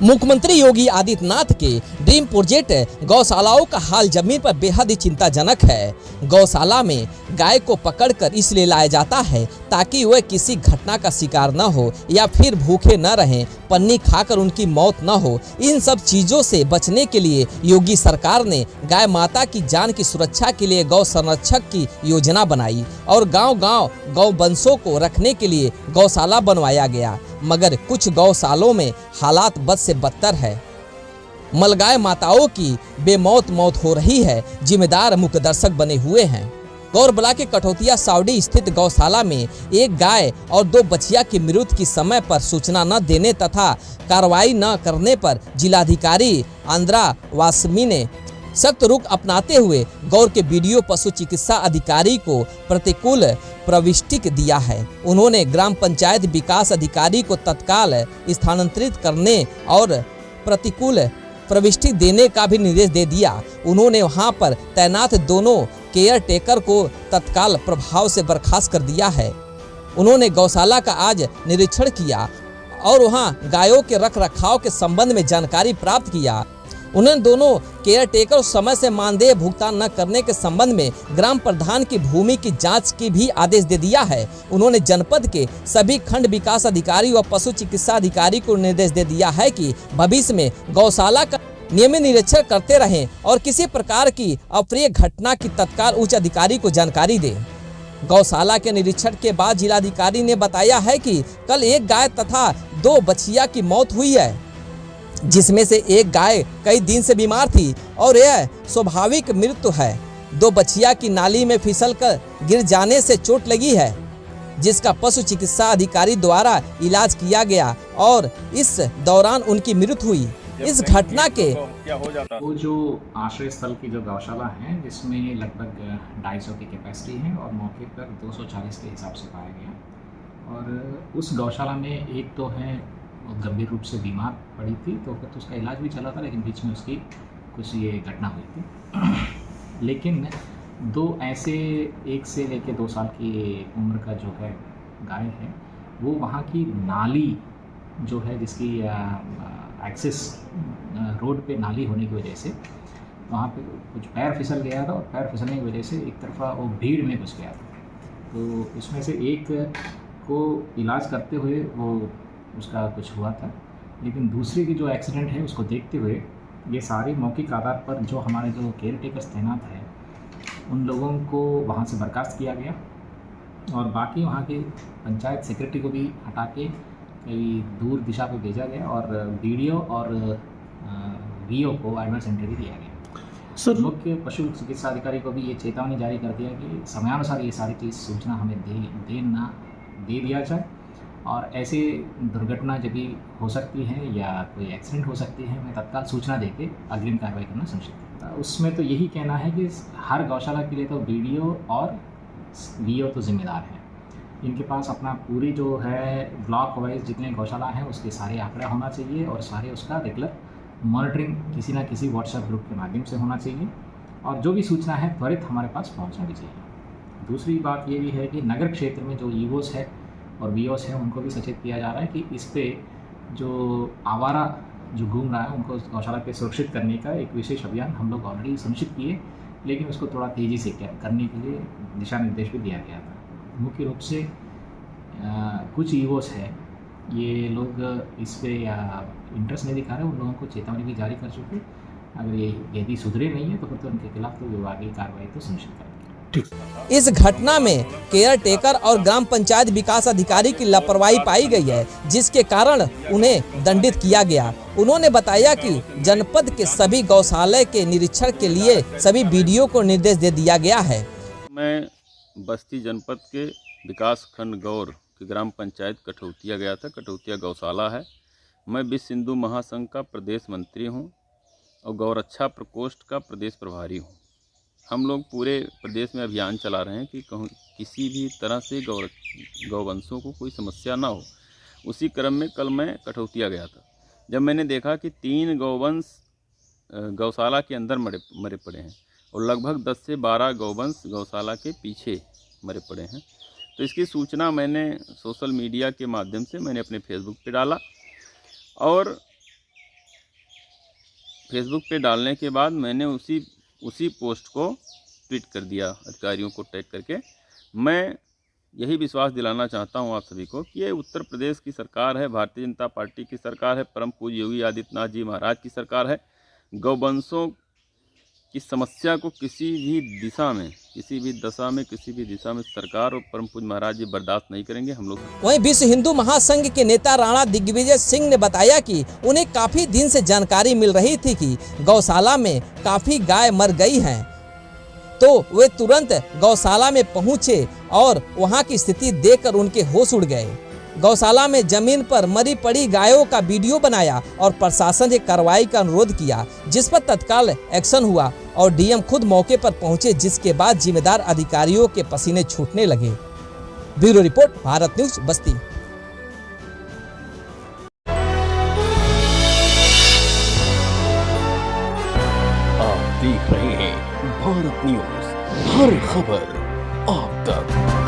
मुख्यमंत्री योगी आदित्यनाथ के dream project गौशालाओं का हाल जमीन पर बेहद ही चिंताजनक है। गौशाला में गाय को पकड़कर इसलिए लाया जाता है ताकि वह किसी घटना का शिकार न हो या फिर भूखे न रहें, पन्नी खाकर उनकी मौत न हो। इन सब चीजों से बचने के लिए योगी सरकार ने गाय माता की जान की सुरक्षा के लिए गौ संरक्षक की योजना बनाई और गांव-गांव गौ वंशों को रखने के लिए गौशाला बनवाया गया। मगर कुछ गौशालों में हालात बद से बदतर है। मलगाय माताओं की बेमौत मौत हो रही है। जिम्मेदार मुख्य दर्शक बने हुए हैं। गौरबला के कठौतिया सावड़ी स्थित गौशाला में एक गाय और 2 बछिया की मृत्यु की समय पर सूचना न देने तथा कार्रवाई न करने पर जिलाधिकारी आंद्रा वासमी ने सख्त रुख अपनाते हुए गौर के बीडीओ पशु चिकित्सा अधिकारी को प्रतिकूल प्रविष्टि दिया है। उन्होंने ग्राम पंचायत विकास अधिकारी को तत्काल स्थानांतरित करने और प्रतिकूल प्रविष्टि देने का भी निर्देश दे दिया। उन्होंने वहां पर तैनात दोनों केयर टेकर को तत्काल प्रभाव से बर्खास्त कर दिया है। उन्होंने गौशाला का आज निरीक्षण किया और वहां गायों के रख रखाव के संबंध में जानकारी प्राप्त किया। उन्होंने दोनों केयर टेकर समय से मानदेय भुगतान न करने के संबंध में ग्राम प्रधान की भूमि की जांच की भी आदेश दे दिया है। उन्होंने जनपद के सभी खंड विकास अधिकारी व पशु चिकित्सा अधिकारी को निर्देश दे दिया है कि भविष्य में गौशाला का नियमित निरीक्षण करते रहें और किसी प्रकार की अप्रिय घटना की तत्काल उच्च अधिकारी को जानकारी दें। गौशाला के निरीक्षण के बाद जिलाधिकारी ने बताया है कि कल एक गाय तथा 2 बछिया की मौत हुई है, जिसमें से एक गाय कई दिन से बीमार थी और यह स्वाभाविक मृत्यु है। 2 बछिया की नाली में फिसलकर गिर जाने से चोट लगी है, जिसका पशु चिकित्सा अधिकारी द्वारा इलाज किया गया और इस दौरान उनकी मृत्यु हुई। इस घटना के वो जो आश्रय स्थल की जो गौशाला है जिसमें लगभग 250 की कैपेसिटी है और मौके पर 240 के हिसाब से पाया गया। और उस गौशाला में एक तो है गंभीर रूप से बीमार पड़ी थी, तो फिर तो उसका इलाज भी चला था, लेकिन बीच में उसकी कुछ ये घटना हुई थी। लेकिन 2 ऐसे 1 से लेकर 2 साल की उम्र का जो है गाय है, वो वहाँ की नाली जो है जिसकी एक्सेस रोड पे नाली होने की वजह से वहाँ पे कुछ पैर फिसल गया था और पैर फिसलने की वजह से एक तरफा वो भीड़ में घुस गया था। तो उसमें से एक को इलाज करते हुए वो उसका कुछ हुआ था, लेकिन दूसरे की जो एक्सीडेंट है उसको देखते हुए ये सारे मौखिक आधार पर जो हमारे जो केयर टेकर्स तैनात है उन लोगों को वहाँ से बर्खास्त किया गया और बाकी वहाँ के पंचायत सेक्रेटरी को भी हटा के कई दूर दिशा पे भेजा गया और बीडीओ और वीओ को एडवाइजरी दिया गया। मुख्य पशु चिकित्सा अधिकारी को भी ये चेतावनी जारी कर दिया कि समयानुसार ये सारी चीज़ सूचना हमें दे दिया जाए और ऐसे दुर्घटना जब भी हो सकती है या कोई एक्सीडेंट हो सकती है, मैं तत्काल सूचना देके अग्रिम कार्रवाई करना सुनिश्चित करता। उसमें तो यही कहना है कि हर गौशाला के लिए तो बीडीओ और वीओ तो जिम्मेदार हैं। इनके पास अपना पूरी जो है ब्लॉक वाइज जितने गौशाला हैं उसके सारे आंकड़ा होना चाहिए और सारे उसका रेगुलर मॉनिटरिंग किसी ना किसी व्हाट्सएप ग्रुप के माध्यम से होना चाहिए और जो भी सूचना है त्वरित हमारे पास पहुँचना भी चाहिए। दूसरी बात ये भी है कि नगर क्षेत्र में जो ईओस है और वीओस है उनको भी सचेत किया जा रहा है कि इस पे जो आवारा जो घूम रहा है उनको गौशाला पे सुरक्षित करने का एक विशेष अभियान हम लोग ऑलरेडी सुनिश्चित किए, लेकिन उसको थोड़ा तेज़ी से करने के लिए दिशा निर्देश भी दिया गया था। मुख्य रूप से कुछ ईओस है ये लोग इस पे या इंटरेस्ट नहीं दिखा रहे, उन लोगों को चेतावनी भी जारी कर चुके। अगर ये यदि सुधरे नहीं है तो फिर तो उनके खिलाफ तो विभागीय कार्रवाई तो सुनिश्चित करेंगे। इस घटना में केयर टेकर और ग्राम पंचायत विकास अधिकारी की लापरवाही पाई गई है, जिसके कारण उन्हें दंडित किया गया। उन्होंने बताया कि जनपद के सभी गौशाला के निरीक्षण के लिए सभी बीडीओ को निर्देश दे दिया गया है। मैं बस्ती जनपद के विकास खंड गौर के ग्राम पंचायत कठौतिया गया था। कठौतिया गौशाला है। मैं विश्व हिंदू महासंघ का प्रदेश मंत्री हूँ और गौरक्षा प्रकोष्ठ का प्रदेश प्रभारी हूँ। हम लोग पूरे प्रदेश में अभियान चला रहे हैं कि किसी भी तरह से गौवंशों को कोई समस्या ना हो। उसी क्रम में कल मैं कठौतिया गया था। जब मैंने देखा कि 3 गौवंश गौशाला के अंदर मरे पड़े हैं और लगभग 10 से 12 गौवंश गौशाला के पीछे मरे पड़े हैं, तो इसकी सूचना मैंने सोशल मीडिया के माध्यम से मैंने अपने फेसबुक पे डाला और फेसबुक पे डालने के बाद मैंने उसी पोस्ट को ट्वीट कर दिया, अधिकारियों को टैग करके। मैं यही विश्वास दिलाना चाहता हूं आप सभी को कि ये उत्तर प्रदेश की सरकार है, भारतीय जनता पार्टी की सरकार है, परम पूज्य योगी आदित्यनाथ जी महाराज की सरकार है। गौवंशों की समस्या को किसी भी दिशा में, किसी भी दशा में, किसी भी दिशा में सरकार और परम पूज्य महाराज जी बर्दाश्त नहीं करेंगे। हम लोग वहीं विश्व हिंदू महासंघ के नेता राणा दिग्विजय सिंह ने बताया कि उन्हें काफी दिन से जानकारी मिल रही थी कि गौशाला में काफी गाय मर गई हैं, तो वे तुरंत गौशाला में पहुंचे और वहां की स्थिति देखकर उनके होश उड़ गए। गौशाला में जमीन पर मरी पड़ी गायों का वीडियो बनाया और प्रशासन से कार्रवाई का अनुरोध किया, जिस पर तत्काल एक्शन हुआ और डीएम खुद मौके पर पहुंचे, जिसके बाद जिम्मेदार अधिकारियों के पसीने छूटने लगे। ब्यूरो रिपोर्ट, भारत न्यूज, बस्ती। आप देख रहे हैं भारत न्यूज, हर खबर आप तक।